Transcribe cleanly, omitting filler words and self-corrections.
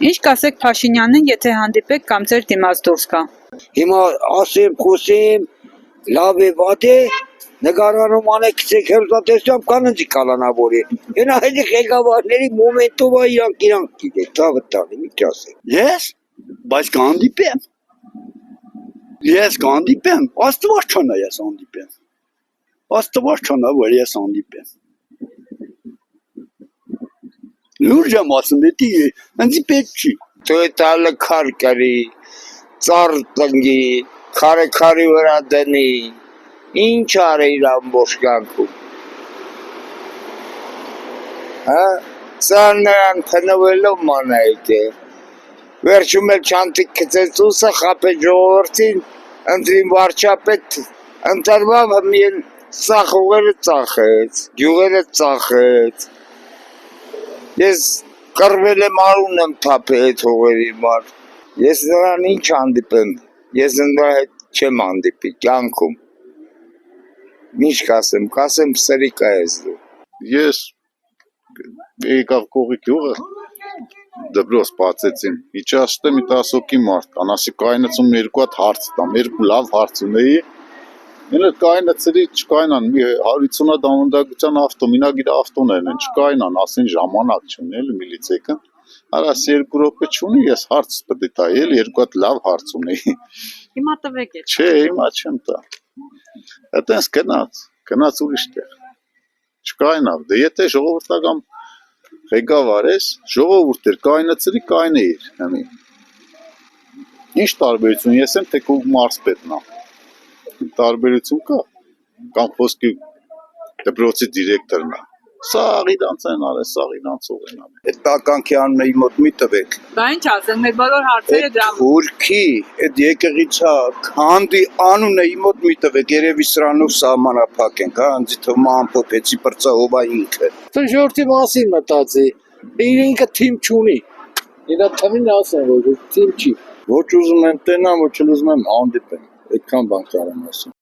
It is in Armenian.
Ինչ կասեք Փաշինյանին, եթե հանդիպեք կամ ձեր դիմաց դուրս գա։ Հիմա ասեմ, խոսեմ, լավ է, վատ է, նկարանում անեք գցեք հերթատեսությամբ կաննձի կալանավորի։ Ենա հետի ղեկավարների մոմենտովա իրանք գիտեք, դա վտանի, մի ասեք։ Ես, բայց կհանդիպեմ։ Ես կհանդիպեմ, Աստված չանա ես հանդիպեմ։ Աստված չանա, որ ես հանդիպեմ։ Լուրջ եմ ասում, էդի ինձ պետք չի։ Տոյտալը քար կարի, ծառ տնգի, քարի վրա դնի, ինչ արի իր ամբողջ կյանքում։ Հա, սա նրան փնվելով մանայք է։ Վերջում էլ չանտիկ գծեց ուսը, խապեց ժողովրդին, ընտրին վարչապետ, ընտրվավ հմիել ծախողերը ծախեց, գյուղերը ծախեց։ Ես կռվել եմ արուն եմ թափել այդ հողերի մար։ Ես նրան ինչ հանդիպեմ, ես նրա հետ չեմ հանդիպի, կյանքում։ Ինչ կասեմ սրիկա ես դու։ Ես եկավ կողի գյուղը, դպրոց բացեցին, իջաստեմ 10 հոգի մարդ կան, ասի կայնացում երկու հատ հարց տամ, երկու լավ հարց ունեի, Ինը կայնացրի չկայնան, մի 150 հատ անվանդակության ավտո, մինագիր ավտոներն են, չկայնան, ասին ժամանակ չունի, էլի միլիցեյքը, արաս 2 րոպե չունի, ես հարց պետք է տայի, էլի երկու հատ լավ հարց ունեի։ Հիմա տվեք է։ Չէ, հիմա չեմ տա։ Այդտենց գնաց ուրիշ տեղ։ Չկայնավ, դե եթե ժողովրդական ղեկավար ես, ժողովուրդ էր, կայնացրի, կայնեիր, հմի։ Ինչ տարբերություն, ես եմ թե քո մարզպետն է։ Տարբերություն կա, կամ խոսքի դպրոցի դիրեկտորն է։ Սաղ իրանց են արել, սաղ իրանցով են արել։ Այդ տականքի անունը իմ մոտ մի տվեք։ Բա ինչ ասեմ, մեր բոլոր հարցերը դրա։ Թուրքի, այդ եկեղեցա, քանդի անունը իմ մոտ մի տվեք, երևի սրանով սահմանափակ ենք, հա, անձի թվում ամփոփեցի պրծահովա ինքը։ Ժողովրդի մասին մտածի, իր ինքը թիմ չունի։ Իրա թվին ասեն, որ թիմ չի։ Ոչ ուզում եմ տենամ, ոչ ուզում եմ հանդիպեմ, այդքան բան կարամ ասեմ։